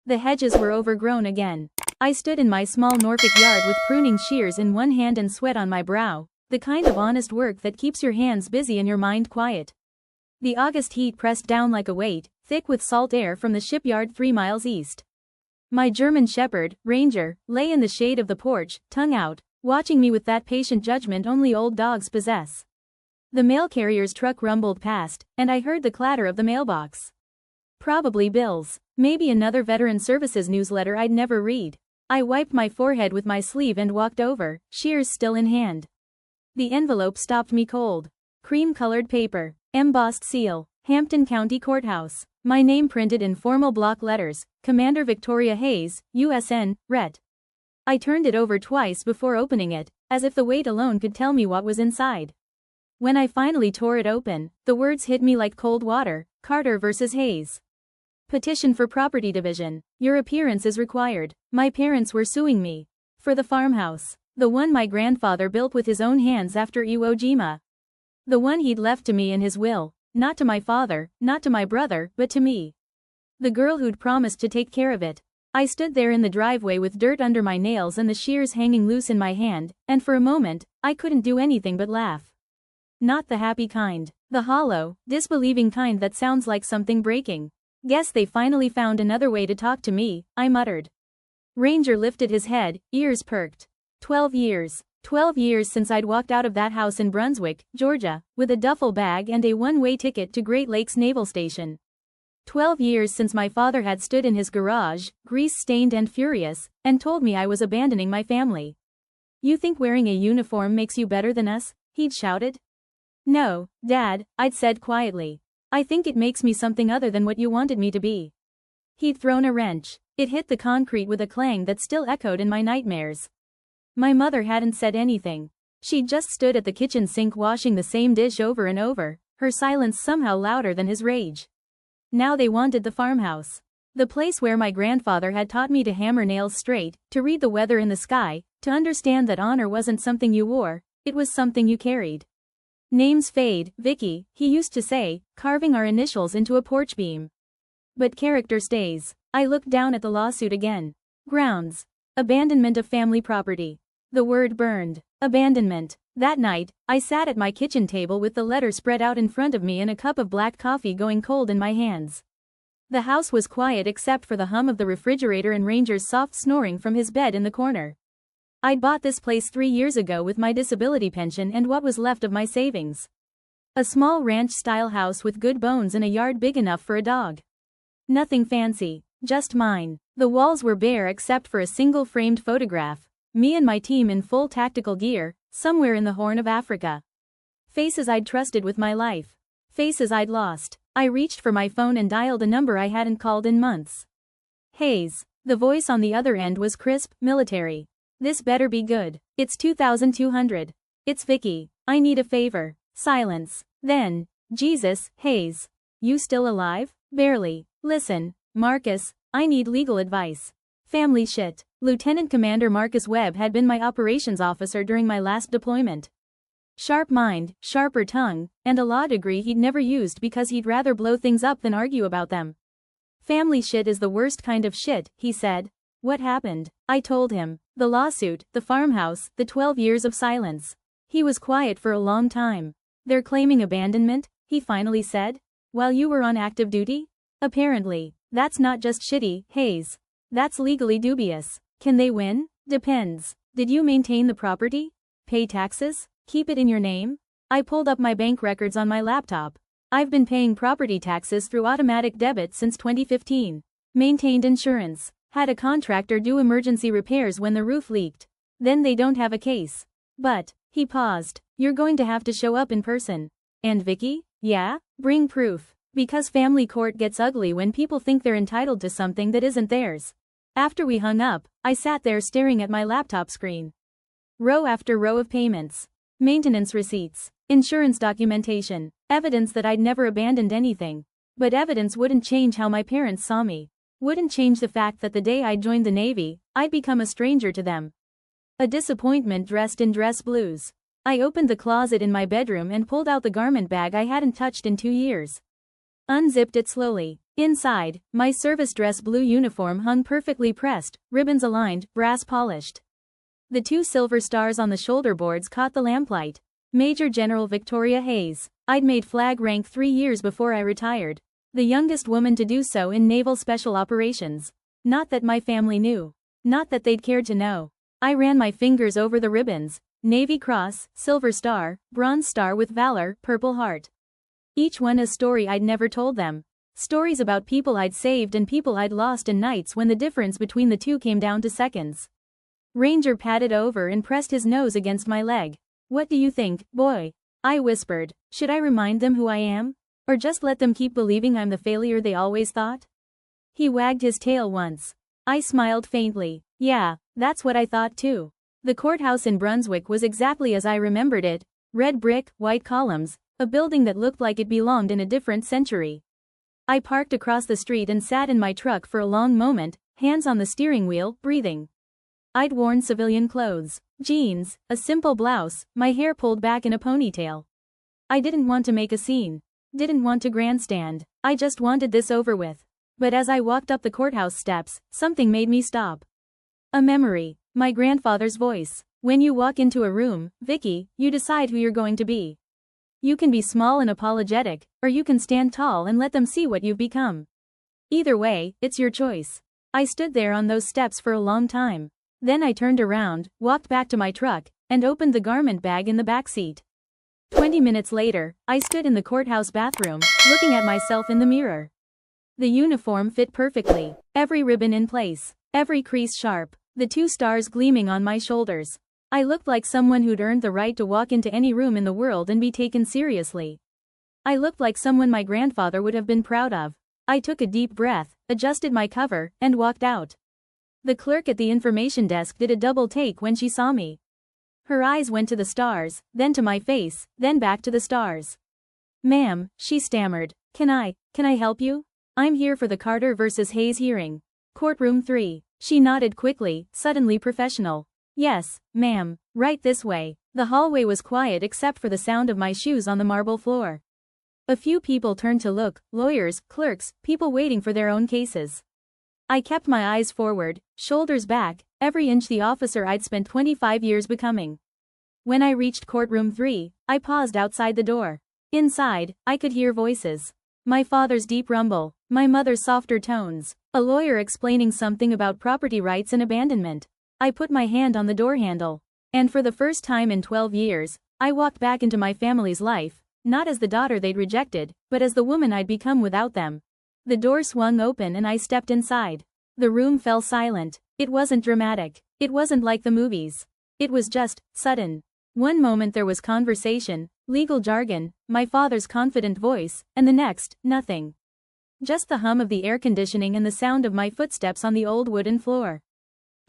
The hedges were overgrown again. I stood in my small Norfolk yard with pruning shears in one hand and sweat on my brow, the kind of honest work that keeps your hands busy and your mind quiet. The August heat pressed down like a weight, thick with salt air from the shipyard 3 miles east. My German shepherd, Ranger, lay in the shade of the porch, tongue out, watching me with that patient judgment only old dogs possess. The mail carrier's truck rumbled past, and I heard the clatter of the mailbox. Probably bills, maybe another Veteran Services newsletter I'd never read. I wiped my forehead with my sleeve and walked over, shears still in hand. The envelope stopped me cold. Cream-colored paper, embossed seal, Hampton County Courthouse. My name printed in formal block letters, Commander Victoria Hayes, USN, Ret. I turned it over twice before opening it, as if the weight alone could tell me what was inside. When I finally tore it open, the words hit me like cold water, Carter vs. Hayes. Petition for property division. Your appearance is required. My parents were suing me. For the farmhouse. The one my grandfather built with his own hands after Iwo Jima. The one he'd left to me in his will. Not to my father, not to my brother, but to me. The girl who'd promised to take care of it. I stood there in the driveway with dirt under my nails and the shears hanging loose in my hand, and for a moment, I couldn't do anything but laugh. Not the happy kind. The hollow, disbelieving kind that sounds like something breaking. Guess they finally found another way to talk to me, I muttered. Ranger lifted his head, ears perked. 12 years. 12 years since I'd walked out of that house in Brunswick, Georgia, with a duffel bag and a one-way ticket to Great Lakes Naval Station. 12 years since my father had stood in his garage, grease-stained and furious, and told me I was abandoning my family. You think wearing a uniform makes you better than us? He'd shouted. No, Dad, I'd said quietly. I think it makes me something other than what you wanted me to be. He'd thrown a wrench. It hit the concrete with a clang that still echoed in my nightmares. My mother hadn't said anything. She'd just stood at the kitchen sink washing the same dish over and over, her silence somehow louder than his rage. Now they wanted the farmhouse. The place where my grandfather had taught me to hammer nails straight, to read the weather in the sky, to understand that honor wasn't something you wore, it was something you carried. Names fade, Vicky, he used to say, carving our initials into a porch beam. But character stays. I looked down at the lawsuit again. Grounds. Abandonment of family property. The word burned. Abandonment. That night, I sat at my kitchen table with the letter spread out in front of me and a cup of black coffee going cold in my hands. The house was quiet except for the hum of the refrigerator and Ranger's soft snoring from his bed in the corner. I'd bought this place 3 years ago with my disability pension and what was left of my savings. A small ranch-style house with good bones and a yard big enough for a dog. Nothing fancy, just mine. The walls were bare except for a single framed photograph. Me and my team in full tactical gear, somewhere in the Horn of Africa. Faces I'd trusted with my life. Faces I'd lost. I reached for my phone and dialed a number I hadn't called in months. Hayes. The voice on the other end was crisp, military. This better be good. It's 2200. It's Vicky. I need a favor. Silence. Then, Jesus, Hayes. You still alive? Barely. Listen, Marcus, I need legal advice. Family shit. Lieutenant Commander Marcus Webb had been my operations officer during my last deployment. Sharp mind, sharper tongue, and a law degree he'd never used because he'd rather blow things up than argue about them. Family shit is the worst kind of shit, he said. What happened? I told him. The lawsuit, the farmhouse, the 12 years of silence. He was quiet for a long time. They're claiming abandonment, he finally said. While you were on active duty? Apparently. That's not just shitty, Hayes. That's legally dubious. Can they win? Depends. Did you maintain the property? Pay taxes? Keep it in your name? I pulled up my bank records on my laptop. I've been paying property taxes through automatic debit since 2015. Maintained insurance. Had a contractor do emergency repairs when the roof leaked. Then they don't have a case. But, he paused, you're going to have to show up in person. And Vicky? Yeah? Bring proof. Because family court gets ugly when people think they're entitled to something that isn't theirs. After we hung up, I sat there staring at my laptop screen. Row after row of payments. Maintenance receipts. Insurance documentation. Evidence that I'd never abandoned anything. But evidence wouldn't change how my parents saw me. Wouldn't change the fact that the day I joined the Navy, I'd become a stranger to them. A disappointment dressed in dress blues. I opened the closet in my bedroom and pulled out the garment bag I hadn't touched in 2 years. Unzipped it slowly. Inside, my service dress blue uniform hung perfectly pressed, ribbons aligned, brass polished. The 2 silver stars on the shoulder boards caught the lamplight. Major General Victoria Hayes. I'd made flag rank 3 years before I retired. The youngest woman to do so in naval special operations. Not that my family knew. Not that they'd cared to know. I ran my fingers over the ribbons. Navy Cross, Silver Star, Bronze Star with Valor, Purple Heart. Each one a story I'd never told them. Stories about people I'd saved and people I'd lost and nights when the difference between the two came down to seconds. Ranger patted over and pressed his nose against my leg. What do you think, boy? I whispered. Should I remind them who I am? Or just let them keep believing I'm the failure they always thought? He wagged his tail once. I smiled faintly. Yeah, that's what I thought too. The courthouse in Brunswick was exactly as I remembered it. Red brick, white columns, a building that looked like it belonged in a different century. I parked across the street and sat in my truck for a long moment, hands on the steering wheel, breathing. I'd worn civilian clothes, jeans, a simple blouse, my hair pulled back in a ponytail. I didn't want to make a scene. Didn't want to grandstand. I just wanted this over with. But as I walked up the courthouse steps, something made me stop. A memory. My grandfather's voice. When you walk into a room, Vicky, you decide who you're going to be. You can be small and apologetic, or you can stand tall and let them see what you've become. Either way, it's your choice. I stood there on those steps for a long time. Then I turned around, walked back to my truck, and opened the garment bag in the back seat. 20 minutes later, I stood in the courthouse bathroom, looking at myself in the mirror. The uniform fit perfectly, every ribbon in place, every crease sharp, the 2 stars gleaming on my shoulders. I looked like someone who'd earned the right to walk into any room in the world and be taken seriously. I looked like someone my grandfather would have been proud of. I took a deep breath, adjusted my cover, and walked out. The clerk at the information desk did a double take when she saw me. Her eyes went to the stars, then to my face, then back to the stars. Ma'am, she stammered. Can I help you? I'm here for the Carter versus Hayes hearing. Courtroom 3. She nodded quickly, suddenly professional. Yes, ma'am, right this way. The hallway was quiet except for the sound of my shoes on the marble floor. A few people turned to look, lawyers, clerks, people waiting for their own cases. I kept my eyes forward, shoulders back, every inch the officer I'd spent 25 years becoming. When I reached courtroom 3, I paused outside the door. Inside, I could hear voices. My father's deep rumble, my mother's softer tones, a lawyer explaining something about property rights and abandonment. I put my hand on the door handle. And for the first time in 12 years, I walked back into my family's life, not as the daughter they'd rejected, but as the woman I'd become without them. The door swung open and I stepped inside. The room fell silent. It wasn't dramatic. It wasn't like the movies. It was just sudden. One moment there was conversation, legal jargon, my father's confident voice, and the next, nothing. Just the hum of the air conditioning and the sound of my footsteps on the old wooden floor.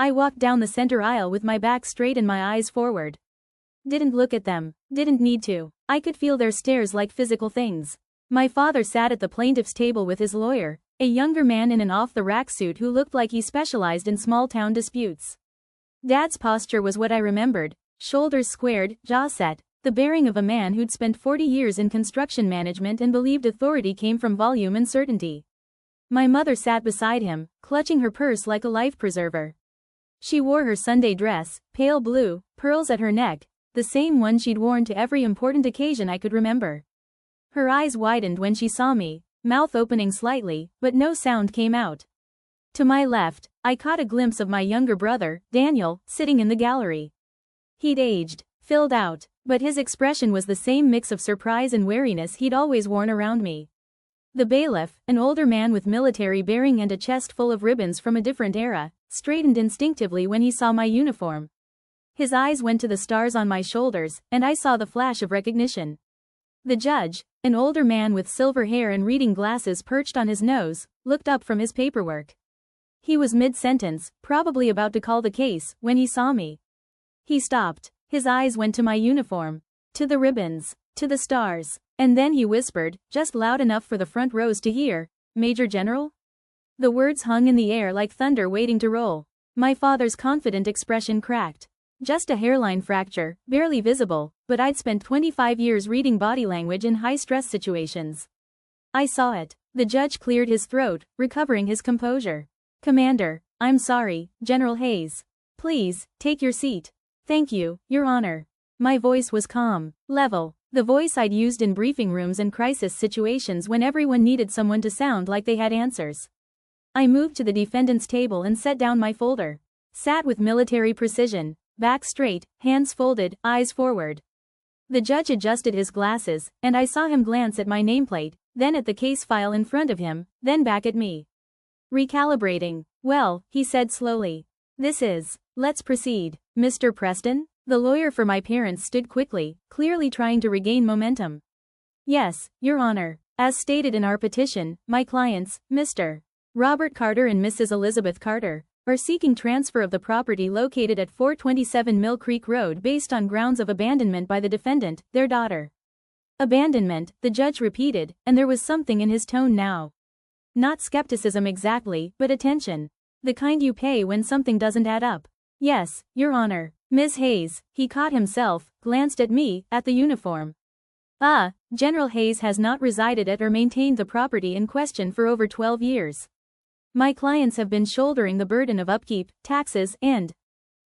I walked down the center aisle with my back straight and my eyes forward. Didn't look at them. Didn't need to. I could feel their stares like physical things. My father sat at the plaintiff's table with his lawyer, a younger man in an off-the-rack suit who looked like he specialized in small-town disputes. Dad's posture was what I remembered, shoulders squared, jaw set, the bearing of a man who'd spent 40 years in construction management and believed authority came from volume and certainty. My mother sat beside him, clutching her purse like a life preserver. She wore her Sunday dress, pale blue, pearls at her neck, the same one she'd worn to every important occasion I could remember. Her eyes widened when she saw me, mouth opening slightly, but no sound came out. To my left, I caught a glimpse of my younger brother, Daniel, sitting in the gallery. He'd aged, filled out, but his expression was the same mix of surprise and wariness he'd always worn around me. The bailiff, an older man with military bearing and a chest full of ribbons from a different era, straightened instinctively when he saw my uniform. His eyes went to the stars on my shoulders, and I saw the flash of recognition. The judge, an older man with silver hair and reading glasses perched on his nose, looked up from his paperwork. He was mid-sentence, probably about to call the case, when he saw me. He stopped. His eyes went to my uniform, to the ribbons, to the stars, and then he whispered, just loud enough for the front rows to hear, "Major General?" The words hung in the air like thunder waiting to roll. My father's confident expression cracked. Just a hairline fracture, barely visible, but I'd spent 25 years reading body language in high-stress situations. I saw it. The judge cleared his throat, recovering his composure. Commander, I'm sorry, General Hayes. Please, take your seat. Thank you, Your Honor. My voice was calm, level, the voice I'd used in briefing rooms and crisis situations when everyone needed someone to sound like they had answers. I moved to the defendant's table and set down my folder. Sat with military precision, back straight, hands folded, eyes forward. The judge adjusted his glasses, and I saw him glance at my nameplate, then at the case file in front of him, then back at me. Recalibrating. Well, he said slowly. This is. Let's proceed. Mr. Preston? The lawyer for my parents stood quickly, clearly trying to regain momentum. Yes, Your Honor. As stated in our petition, my clients, Mr. Robert Carter and Mrs. Elizabeth Carter, are seeking transfer of the property located at 427 Mill Creek Road based on grounds of abandonment by the defendant, their daughter. Abandonment, the judge repeated, and there was something in his tone now. Not skepticism exactly, but attention. The kind you pay when something doesn't add up. Yes, Your Honor. Ms. Hayes, he caught himself, glanced at me, at the uniform. General Hayes has not resided at or maintained the property in question for over 12 years. My clients have been shouldering the burden of upkeep, taxes, and…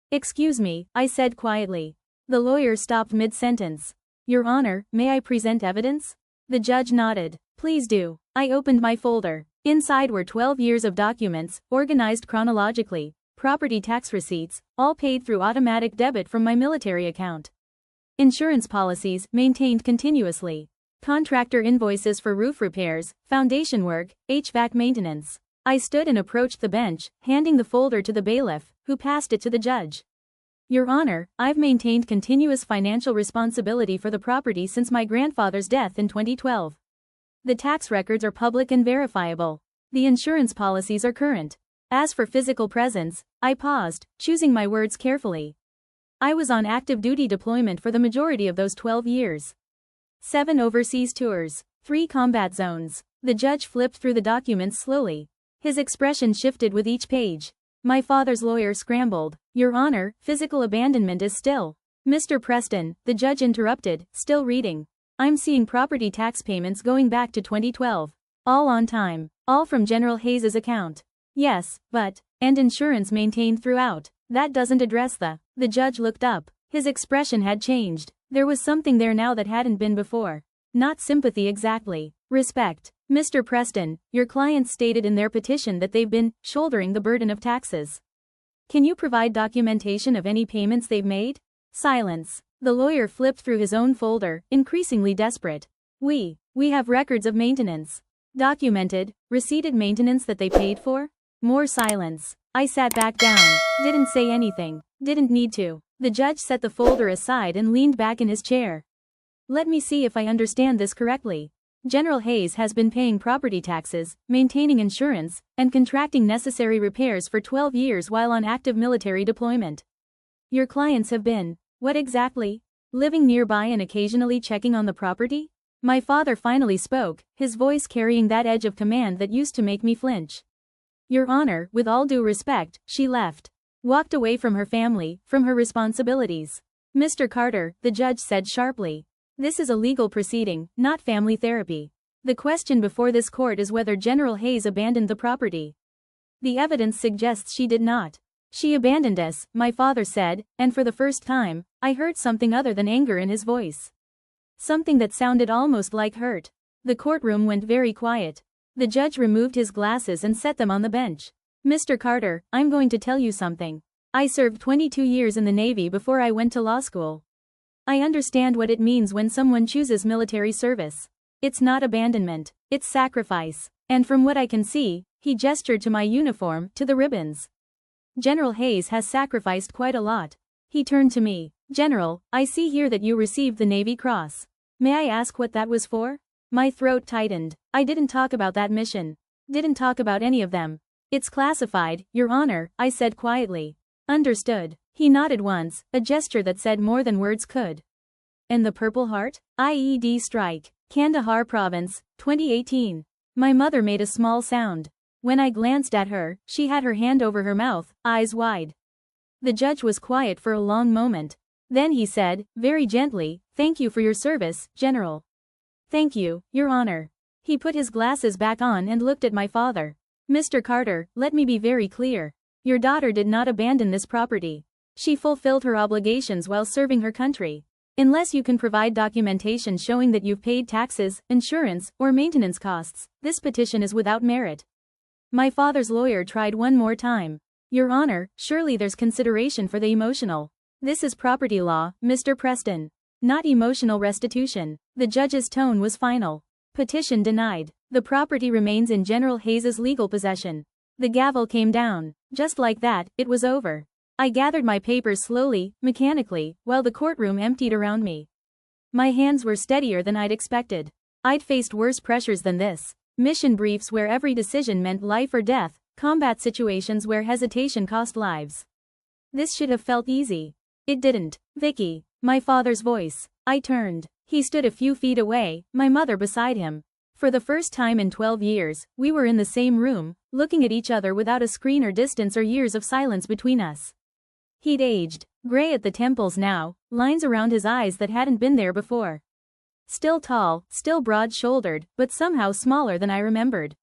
Excuse me, I said quietly. The lawyer stopped mid-sentence. Your Honor, may I present evidence? The judge nodded. Please do. I opened my folder. Inside were 12 years of documents, organized chronologically, property tax receipts, all paid through automatic debit from my military account. Insurance policies, maintained continuously. Contractor invoices for roof repairs, foundation work, HVAC maintenance. I stood and approached the bench, handing the folder to the bailiff, who passed it to the judge. Your Honor, I've maintained continuous financial responsibility for the property since my grandfather's death in 2012. The tax records are public and verifiable. The insurance policies are current. As for physical presence, I paused, choosing my words carefully. I was on active duty deployment for the majority of those 12 years. 7 overseas tours, 3 combat zones. The judge flipped through the documents slowly. His expression shifted with each page. My father's lawyer scrambled. Your Honor, physical abandonment is still. Mr. Preston, the judge interrupted, still reading. I'm seeing property tax payments going back to 2012. All on time. All from General Hayes's account. Yes, but, and insurance maintained throughout. That doesn't address the… The judge looked up. His expression had changed. There was something there now that hadn't been before. Not sympathy exactly. Respect. Mr. Preston, your clients stated in their petition that they've been shouldering the burden of taxes. Can you provide documentation of any payments they've made? Silence. The lawyer flipped through his own folder, increasingly desperate. We have records of maintenance. Documented, receipted maintenance that they paid for? More silence. I sat back down. Didn't say anything. Didn't need to. The judge set the folder aside and leaned back in his chair. Let me see if I understand this correctly. General Hayes has been paying property taxes, maintaining insurance, and contracting necessary repairs for 12 years while on active military deployment. Your clients have been, what exactly? Living nearby and occasionally checking on the property? My father finally spoke, his voice carrying that edge of command that used to make me flinch. Your Honor, with all due respect, she left. Walked away from her family, from her responsibilities. Mr. Carter, the judge said sharply. This is a legal proceeding, not family therapy. The question before this court is whether General Hayes abandoned the property. The evidence suggests she did not. She abandoned us, my father said, and for the first time, I heard something other than anger in his voice. Something that sounded almost like hurt. The courtroom went very quiet. The judge removed his glasses and set them on the bench. Mr. Carter, I'm going to tell you something. I served 22 years in the Navy before I went to law school. I understand what it means when someone chooses military service. It's not abandonment, it's sacrifice. And from what I can see, he gestured to my uniform, to the ribbons. General Hayes has sacrificed quite a lot. He turned to me. General, I see here that you received the Navy Cross. May I ask what that was for? My throat tightened. I didn't talk about that mission. Didn't talk about any of them. It's classified, Your Honor, I said quietly. Understood. He nodded once, a gesture that said more than words could. And the Purple Heart? IED strike. Kandahar Province, 2018. My mother made a small sound. When I glanced at her, she had her hand over her mouth, eyes wide. The judge was quiet for a long moment. Then he said, very gently, "Thank you for your service, General." "Thank you, Your Honor." He put his glasses back on and looked at my father. Mr. Carter, let me be very clear. Your daughter did not abandon this property. She fulfilled her obligations while serving her country. Unless you can provide documentation showing that you've paid taxes, insurance, or maintenance costs, this petition is without merit. My father's lawyer tried one more time. Your Honor, surely there's consideration for the emotional. This is property law, Mr. Preston. Not emotional restitution. The judge's tone was final. Petition denied. The property remains in General Hayes's legal possession. The gavel came down. Just like that, it was over. I gathered my papers slowly, mechanically, while the courtroom emptied around me. My hands were steadier than I'd expected. I'd faced worse pressures than this. Mission briefs where every decision meant life or death, combat situations where hesitation cost lives. This should have felt easy. It didn't. Vicky. My father's voice. I turned. He stood a few feet away, my mother beside him. For the first time in 12 years, we were in the same room, looking at each other without a screen or distance or years of silence between us. He'd aged, gray at the temples now, lines around his eyes that hadn't been there before. Still tall, still broad-shouldered, but somehow smaller than I remembered.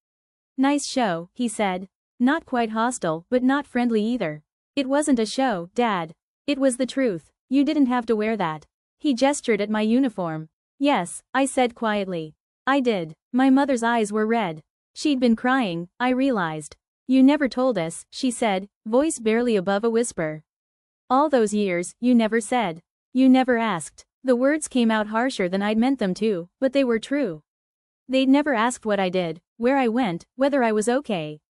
Nice show, he said. Not quite hostile, but not friendly either. It wasn't a show, Dad. It was the truth. You didn't have to wear that. He gestured at my uniform. Yes, I said quietly. I did. My mother's eyes were red. She'd been crying, I realized. You never told us, she said, voice barely above a whisper. All those years, you never said. You never asked. The words came out harsher than I'd meant them to, but they were true. They'd never asked what I did, where I went, whether I was okay.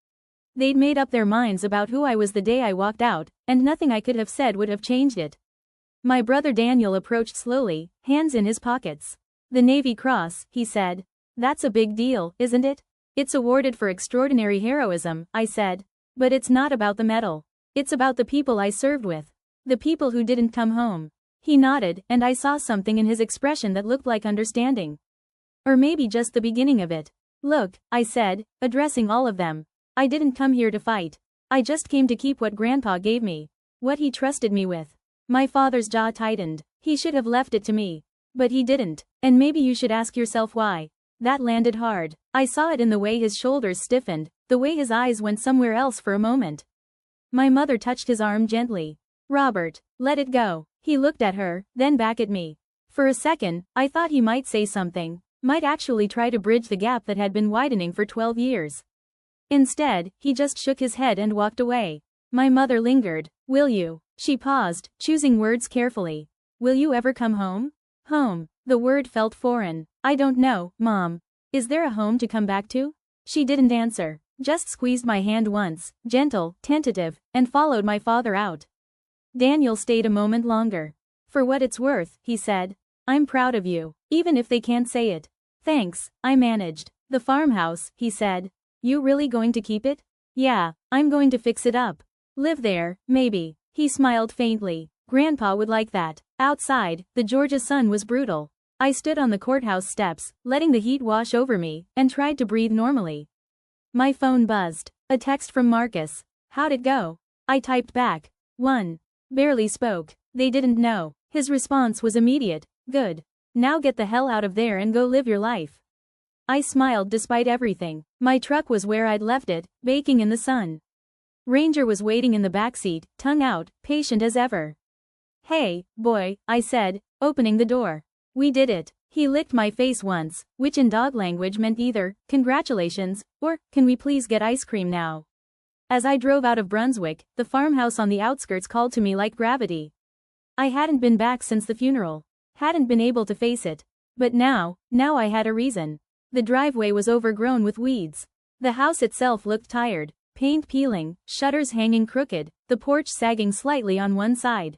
They'd made up their minds about who I was the day I walked out, and nothing I could have said would have changed it. My brother Daniel approached slowly, hands in his pockets. The Navy Cross, he said. That's a big deal, isn't it? It's awarded for extraordinary heroism, I said. But it's not about the medal. It's about the people I served with. The people who didn't come home. He nodded, and I saw something in his expression that looked like understanding. Or maybe just the beginning of it. Look, I said, addressing all of them. I didn't come here to fight. I just came to keep what Grandpa gave me. What he trusted me with. My father's jaw tightened. He should have left it to me. But he didn't. And maybe you should ask yourself why. That landed hard. I saw it in the way his shoulders stiffened, the way his eyes went somewhere else for a moment. My mother touched his arm gently. Robert, let it go. He looked at her, then back at me. For a second, I thought he might say something, might actually try to bridge the gap that had been widening for 12 years. Instead, he just shook his head and walked away. My mother lingered. Will you? She paused, choosing words carefully. Will you ever come home? Home. The word felt foreign. I don't know, Mom. Is there a home to come back to? She didn't answer, just squeezed my hand once, gentle, tentative, and followed my father out. Daniel stayed a moment longer. For what it's worth, he said. I'm proud of you, even if they can't say it. Thanks, I managed. The farmhouse, he said. You really going to keep it? Yeah, I'm going to fix it up. Live there, maybe. He smiled faintly. Grandpa would like that. Outside, the Georgia sun was brutal. I stood on the courthouse steps, letting the heat wash over me, and tried to breathe normally. My phone buzzed. A text from Marcus. How'd it go? I typed back. 1. Barely spoke. They didn't know. His response was immediate. Good. Now get the hell out of there and go live your life. I smiled despite everything. My truck was where I'd left it, baking in the sun. Ranger was waiting in the backseat, tongue out, patient as ever. Hey, boy, I said, opening the door. We did it. He licked my face once, which in dog language meant either, congratulations, or, can we please get ice cream now? As I drove out of Brunswick, the farmhouse on the outskirts called to me like gravity. I hadn't been back since the funeral. Hadn't been able to face it. But now I had a reason. The driveway was overgrown with weeds. The house itself looked tired, paint peeling, shutters hanging crooked, the porch sagging slightly on one side.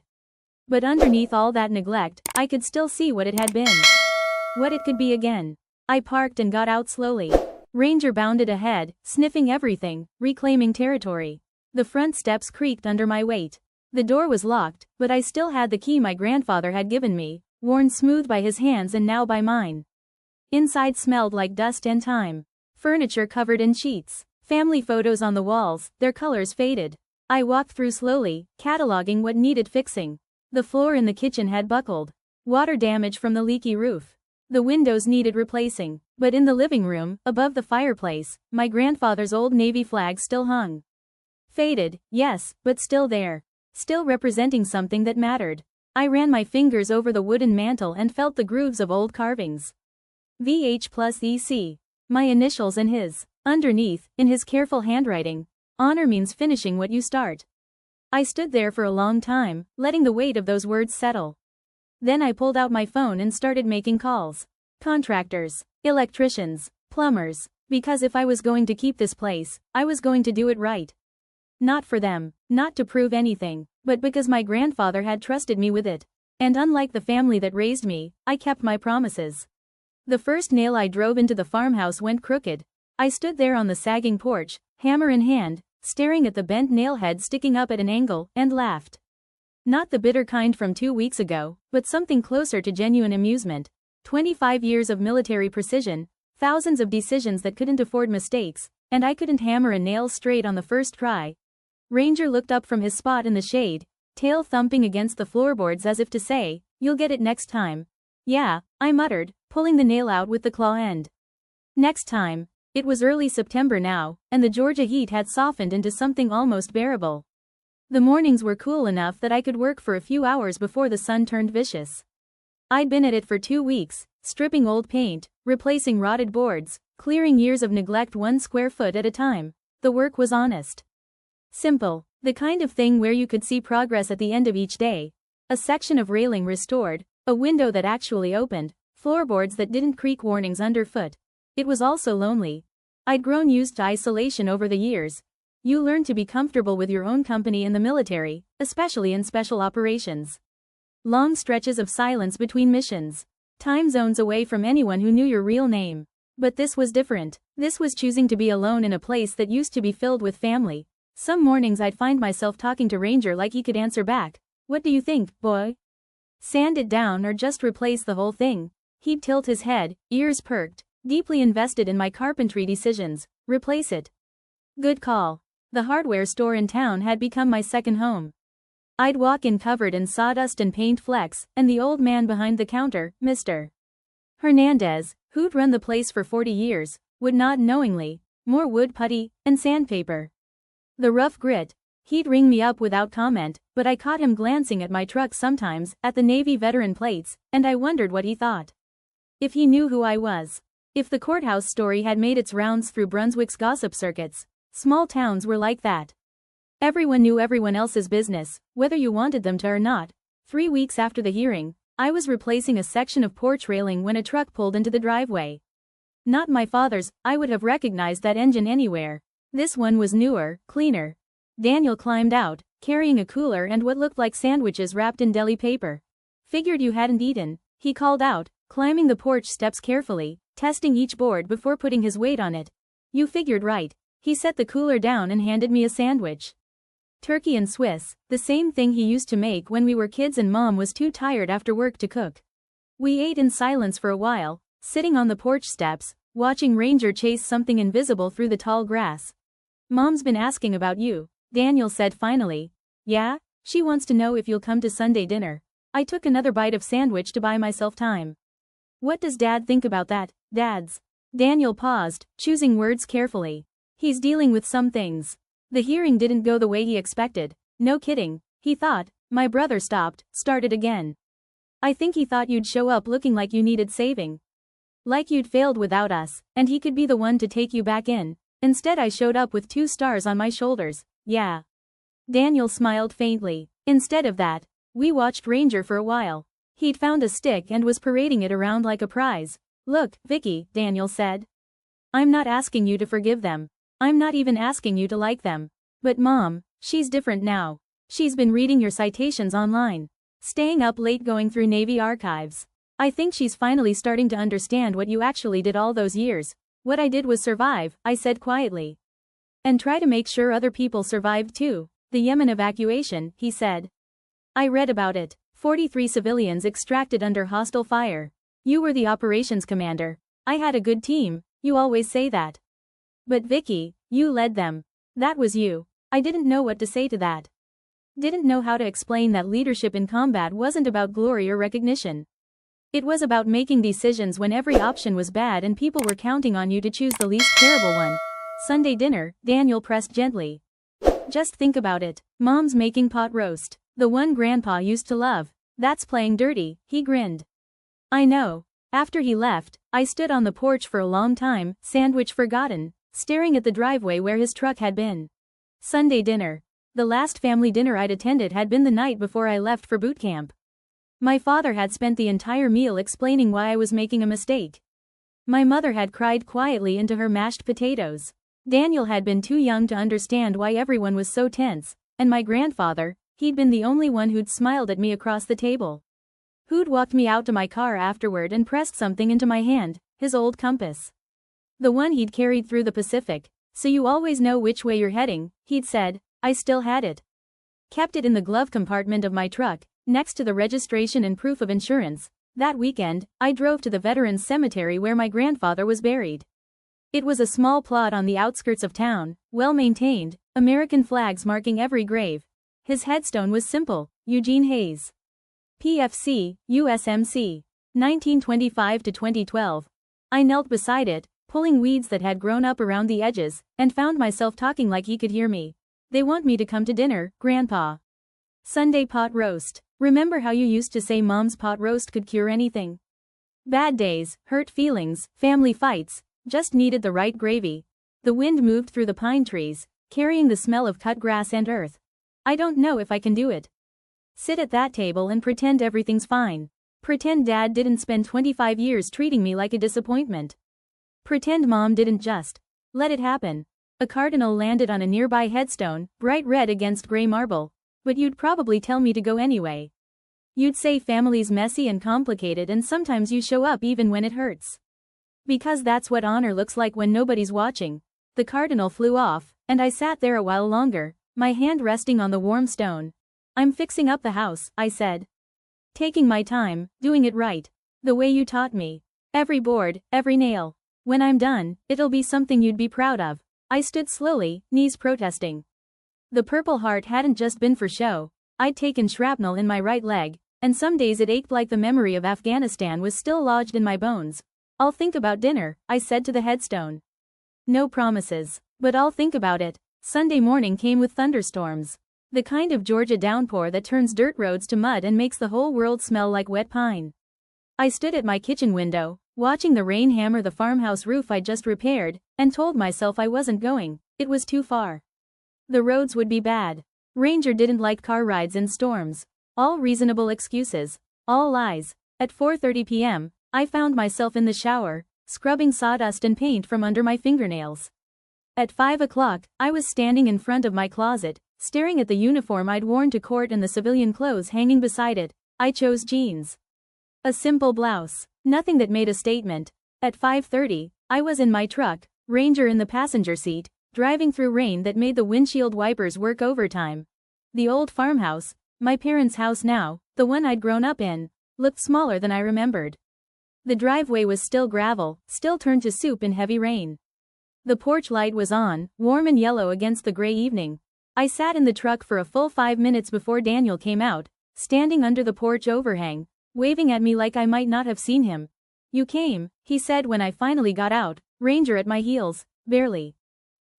But underneath all that neglect, I could still see what it had been. What it could be again. I parked and got out slowly. Ranger bounded ahead, sniffing everything, reclaiming territory. The front steps creaked under my weight. The door was locked, but I still had the key my grandfather had given me, worn smooth by his hands and now by mine. Inside smelled like dust and time. Furniture covered in sheets. Family photos on the walls, their colors faded. I walked through slowly, cataloging what needed fixing. The floor in the kitchen had buckled. Water damage from the leaky roof. The windows needed replacing, but in the living room, above the fireplace, my grandfather's old Navy flag still hung. Faded, yes, but still there. Still representing something that mattered. I ran my fingers over the wooden mantle and felt the grooves of old carvings. VH plus EC. My initials and his. Underneath, in his careful handwriting, honor means finishing what you start. I stood there for a long time, letting the weight of those words settle. Then I pulled out my phone and started making calls. Contractors, electricians, plumbers, because if I was going to keep this place, I was going to do it right. Not for them, not to prove anything, but because my grandfather had trusted me with it. And unlike the family that raised me, I kept my promises. The first nail I drove into the farmhouse went crooked. I stood there on the sagging porch, hammer in hand, staring at the bent nail head sticking up at an angle, and laughed. Not the bitter kind from 2 weeks ago, but something closer to genuine amusement. 25 years of military precision, thousands of decisions that couldn't afford mistakes, and I couldn't hammer a nail straight on the first try. Ranger looked up from his spot in the shade, tail thumping against the floorboards as if to say, "You'll get it next time." "Yeah," I muttered, pulling the nail out with the claw end. Next time. It was early September now, and the Georgia heat had softened into something almost bearable. The mornings were cool enough that I could work for a few hours before the sun turned vicious. I'd been at it for 2 weeks, stripping old paint, replacing rotted boards, clearing years of neglect 1 square foot at a time. The work was honest. Simple, the kind of thing where you could see progress at the end of each day. A section of railing restored, a window that actually opened, floorboards that didn't creak, warnings underfoot. It was also lonely. I'd grown used to isolation over the years. You learn to be comfortable with your own company in the military, especially in special operations. Long stretches of silence between missions. Time zones away from anyone who knew your real name. But this was different. This was choosing to be alone in a place that used to be filled with family. Some mornings I'd find myself talking to Ranger like he could answer back. "What do you think, boy? Sand it down or just replace the whole thing?" He'd tilt his head, ears perked, deeply invested in my carpentry decisions. "Replace it." Good call. The hardware store in town had become my second home. I'd walk in covered in sawdust and paint flecks, and the old man behind the counter, Mr. Hernandez, who'd run the place for 40 years, would nod knowingly. More wood putty and sandpaper. The rough grit. He'd ring me up without comment, but I caught him glancing at my truck sometimes, at the Navy veteran plates, and I wondered what he thought. If he knew who I was. If the courthouse story had made its rounds through Brunswick's gossip circuits. Small towns were like that. Everyone knew everyone else's business, whether you wanted them to or not. 3 weeks after the hearing, I was replacing a section of porch railing when a truck pulled into the driveway. Not my father's, I would have recognized that engine anywhere. This one was newer, cleaner. Daniel climbed out, carrying a cooler and what looked like sandwiches wrapped in deli paper. "Figured you hadn't eaten," he called out, climbing the porch steps carefully, testing each board before putting his weight on it. "You figured right." He set the cooler down and handed me a sandwich. Turkey and Swiss, the same thing he used to make when we were kids and Mom was too tired after work to cook. We ate in silence for a while, sitting on the porch steps, watching Ranger chase something invisible through the tall grass. "Mom's been asking about you," Daniel said finally. "Yeah? She wants to know if you'll come to Sunday dinner." I took another bite of sandwich to buy myself time. "What does Dad think about that, Dad's?" Daniel paused, choosing words carefully. "He's dealing with some things. The hearing didn't go the way he expected." "No kidding," he thought. My brother started again. "I think he thought you'd show up looking like you needed saving. Like you'd failed without us, and he could be the one to take you back in. Instead I showed up with 2 stars on my shoulders." "Yeah." Daniel smiled faintly. "Instead of that, we watched Ranger for a while. He'd found a stick and was parading it around like a prize." "Look, Vicky," Daniel said. "I'm not asking you to forgive them. I'm not even asking you to like them. But Mom, she's different now. She's been reading your citations online. Staying up late going through Navy archives. I think she's finally starting to understand what you actually did all those years." "What I did was survive," I said quietly. "And try to make sure other people survived too." "The Yemen evacuation," he said. "I read about it. 43 civilians extracted under hostile fire. You were the operations commander. I had a good team, you always say that. But Vicky, you led them. That was you." I didn't know what to say to that. Didn't know how to explain that leadership in combat wasn't about glory or recognition. It was about making decisions when every option was bad and people were counting on you to choose the least terrible one. Sunday dinner, Daniel pressed gently. Just think about it. Mom's making pot roast. The one Grandpa used to love. That's playing dirty, he grinned. I know. After he left, I stood on the porch for a long time, sandwich forgotten, staring at the driveway where his truck had been. Sunday dinner. The last family dinner I'd attended had been the night before I left for boot camp. My father had spent the entire meal explaining why I was making a mistake. My mother had cried quietly into her mashed potatoes. Daniel had been too young to understand why everyone was so tense, and my grandfather, he'd been the only one who'd smiled at me across the table. Who'd walked me out to my car afterward and pressed something into my hand, his old compass. The one he'd carried through the Pacific, so you always know which way you're heading, he'd said. I still had it. Kept it in the glove compartment of my truck, next to the registration and proof of insurance. That weekend, I drove to the Veterans Cemetery where my grandfather was buried. It was a small plot on the outskirts of town, well maintained, American flags marking every grave. His headstone was simple, Eugene Hayes. PFC, USMC. 1925 to 2012. I knelt beside it, pulling weeds that had grown up around the edges, and found myself talking like he could hear me. They want me to come to dinner, Grandpa. Sunday pot roast. Remember how you used to say Mom's pot roast could cure anything? Bad days, hurt feelings, family fights, just needed the right gravy. The wind moved through the pine trees, carrying the smell of cut grass and earth. I don't know if I can do it. Sit at that table and pretend everything's fine. Pretend Dad didn't spend 25 years treating me like a disappointment. Pretend Mom didn't just let it happen. A cardinal landed on a nearby headstone, bright red against gray marble. But you'd probably tell me to go anyway. You'd say family's messy and complicated and sometimes you show up even when it hurts. Because that's what honor looks like when nobody's watching. The cardinal flew off, and I sat there a while longer, my hand resting on the warm stone. I'm fixing up the house, I said. Taking my time, doing it right. The way you taught me. Every board, every nail. When I'm done, it'll be something you'd be proud of. I stood slowly, knees protesting. The Purple Heart hadn't just been for show. I'd taken shrapnel in my right leg, and some days it ached like the memory of Afghanistan was still lodged in my bones. I'll think about dinner, I said to the headstone. No promises, but I'll think about it. Sunday morning came with thunderstorms. The kind of Georgia downpour that turns dirt roads to mud and makes the whole world smell like wet pine. I stood at my kitchen window, watching the rain hammer the farmhouse roof I'd just repaired, and told myself I wasn't going. It was too far. The roads would be bad. Ranger didn't like car rides in storms. All reasonable excuses. All lies. At 4:30 p.m., I found myself in the shower, scrubbing sawdust and paint from under my fingernails. At 5 o'clock, I was standing in front of my closet, staring at the uniform I'd worn to court and the civilian clothes hanging beside it. I chose jeans. A simple blouse. Nothing that made a statement. At 5:30, I was in my truck, Ranger in the passenger seat, driving through rain that made the windshield wipers work overtime. The old farmhouse, my parents' house now, the one I'd grown up in, looked smaller than I remembered. The driveway was still gravel, still turned to soup in heavy rain. The porch light was on, warm and yellow against the gray evening. I sat in the truck for a full 5 minutes before Daniel came out, standing under the porch overhang, waving at me like I might not have seen him. You came, he said when I finally got out, Ranger at my heels, barely.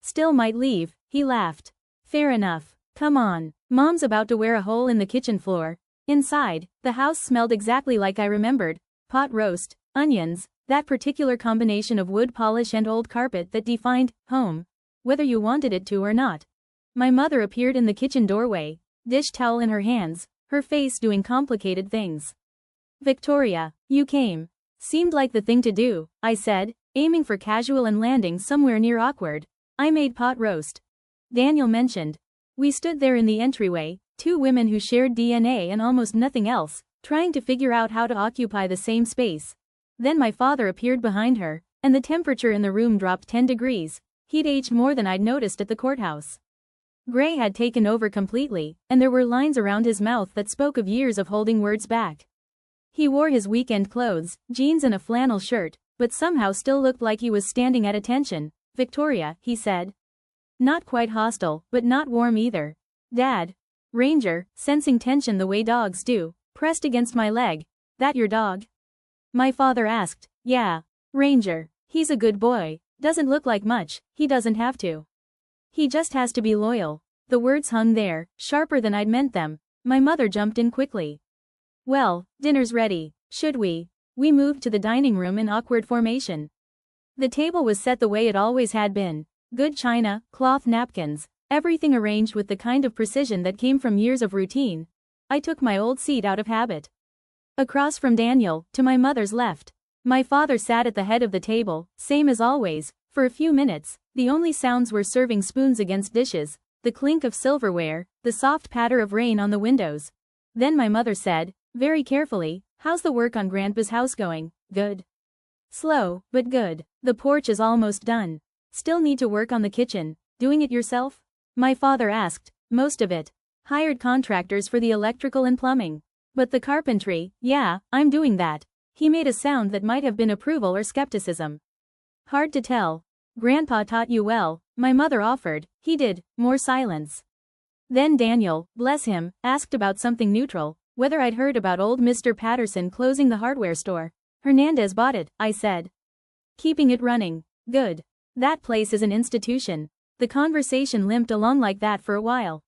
Still might leave, he laughed. Fair enough. Come on. Mom's about to wear a hole in the kitchen floor. Inside, the house smelled exactly like I remembered. Pot roast, onions, that particular combination of wood polish and old carpet that defined home, whether you wanted it to or not. My mother appeared in the kitchen doorway, dish towel in her hands, her face doing complicated things. Victoria, you came. Seemed like the thing to do, I said, aiming for casual and landing somewhere near awkward. I made pot roast. Daniel mentioned. We stood there in the entryway, two women who shared DNA and almost nothing else, trying to figure out how to occupy the same space. Then my father appeared behind her, and the temperature in the room dropped 10 degrees. He'd aged more than I'd noticed at the courthouse. Gray had taken over completely, and there were lines around his mouth that spoke of years of holding words back. He wore his weekend clothes, jeans and a flannel shirt, but somehow still looked like he was standing at attention. Victoria, he said. Not quite hostile, but not warm either. Dad. Ranger, sensing tension the way dogs do, pressed against my leg. That your dog? My father asked. Yeah. Ranger. He's a good boy. Doesn't look like much, he doesn't have to. He just has to be loyal. The words hung there, sharper than I'd meant them. My mother jumped in quickly. Well, dinner's ready. Should we? We moved to the dining room in awkward formation. The table was set the way it always had been. Good china, cloth napkins, everything arranged with the kind of precision that came from years of routine. I took my old seat out of habit. Across from Daniel, to my mother's left. My father sat at the head of the table, same as always. For a few minutes, the only sounds were serving spoons against dishes, the clink of silverware, the soft patter of rain on the windows. Then my mother said, very carefully, how's the work on Grandpa's house going? Good. Slow, but good. The porch is almost done. Still need to work on the kitchen. Doing it yourself? My father asked. Most of it. Hired contractors for the electrical and plumbing. But the carpentry, yeah, I'm doing that. He made a sound that might have been approval or skepticism. Hard to tell. Grandpa taught you well, my mother offered. He did. More silence. Then Daniel, bless him, asked about something neutral, whether I'd heard about old Mr. Patterson closing the hardware store. Hernandez bought it, I said. Keeping it running. Good. That place is an institution. The conversation limped along like that for a while.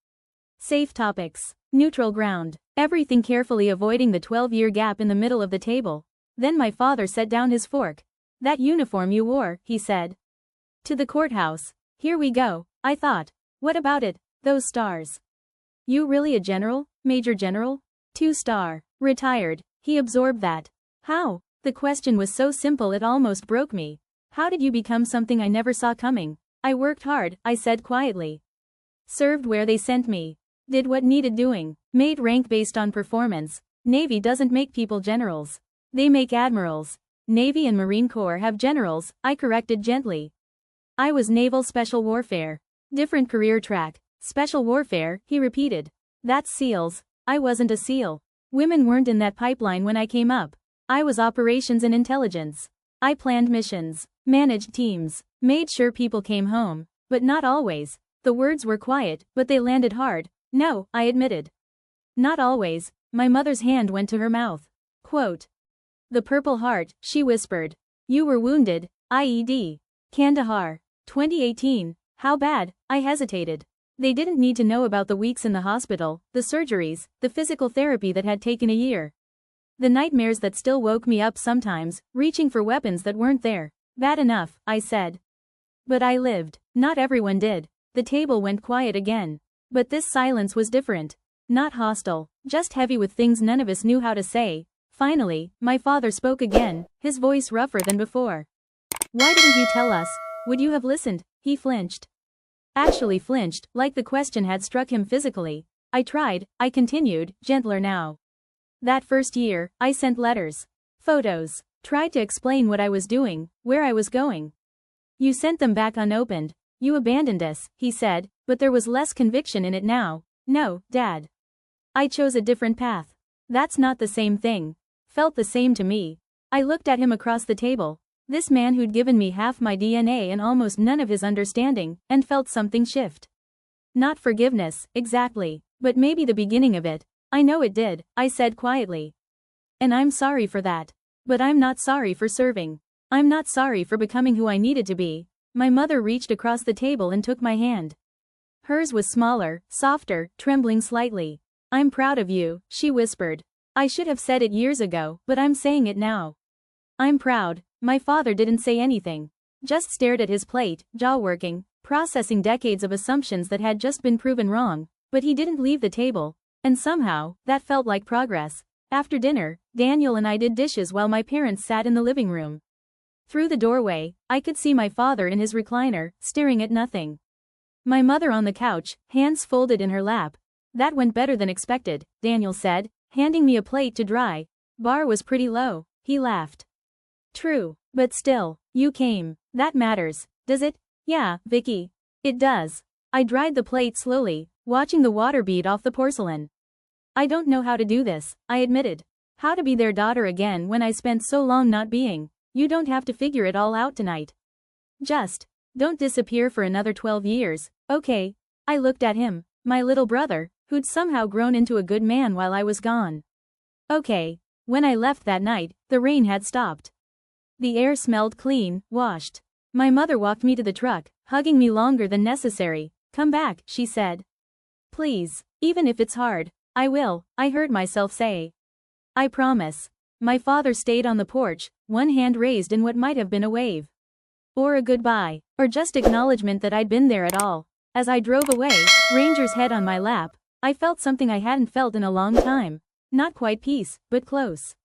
Safe topics. Neutral ground. Everything carefully avoiding the 12-year gap in the middle of the table. Then my father set down his fork. That uniform you wore, he said. To the courthouse. Here we go, I thought. What about it? Those stars. You really a general? Major General? 2-star. Retired. He absorbed that. How? The question was so simple it almost broke me. How did you become something I never saw coming? I worked hard, I said quietly. Served where they sent me. Did what needed doing. Made rank based on performance. Navy doesn't make people generals. They make admirals. Navy and Marine Corps have generals, I corrected gently. I was Naval Special Warfare. Different career track. Special Warfare, he repeated. That's SEALs. I wasn't a SEAL. Women weren't in that pipeline when I came up. I was operations and intelligence. I planned missions, managed teams, made sure people came home, but not always. The words were quiet, but they landed hard. No, I admitted. Not always. My mother's hand went to her mouth. Quote. The Purple Heart, she whispered. You were wounded, IED. Kandahar. 2018. How bad? I hesitated. They didn't need to know about the weeks in the hospital, the surgeries, the physical therapy that had taken a year. The nightmares that still woke me up sometimes, reaching for weapons that weren't there. Bad enough, I said. But I lived. Not everyone did. The table went quiet again. But this silence was different. Not hostile, just heavy with things none of us knew how to say. Finally, my father spoke again, his voice rougher than before. Why didn't you tell us? Would you have listened? He flinched. Actually flinched, like the question had struck him physically. I tried, I continued, gentler now. That first year, I sent letters. Photos. Tried to explain what I was doing, where I was going. You sent them back unopened. You abandoned us, he said, but there was less conviction in it now. No, Dad. I chose a different path. That's not the same thing. Felt the same to me. I looked at him across the table. This man who'd given me half my DNA and almost none of his understanding, and felt something shift. Not forgiveness, exactly, but maybe the beginning of it. I know it did, I said quietly. And I'm sorry for that. But I'm not sorry for serving. I'm not sorry for becoming who I needed to be. My mother reached across the table and took my hand. Hers was smaller, softer, trembling slightly. I'm proud of you, she whispered. I should have said it years ago, but I'm saying it now. I'm proud. My father didn't say anything. Just stared at his plate, jaw working, processing decades of assumptions that had just been proven wrong, but he didn't leave the table, and somehow, that felt like progress. After dinner, Daniel and I did dishes while my parents sat in the living room. Through the doorway, I could see my father in his recliner, staring at nothing. My mother on the couch, hands folded in her lap. That went better than expected, Daniel said, handing me a plate to dry. Bar was pretty low, he laughed. True, but still, you came. That matters, does it? Yeah, Vicky. It does. I dried the plate slowly, watching the water bead off the porcelain. I don't know how to do this, I admitted. How to be their daughter again when I spent so long not being. You don't have to figure it all out tonight. Just, don't disappear for another 12 years, okay? I looked at him, my little brother, who'd somehow grown into a good man while I was gone. Okay. When I left that night, the rain had stopped. The air smelled clean, washed. My mother walked me to the truck, hugging me longer than necessary. "Come back," she said. "Please. Even if it's hard. I will," I heard myself say. "I promise." My father stayed on the porch, one hand raised in what might have been a wave. Or a goodbye. Or just acknowledgement that I'd been there at all. As I drove away, Ranger's head on my lap, I felt something I hadn't felt in a long time. Not quite peace, but close.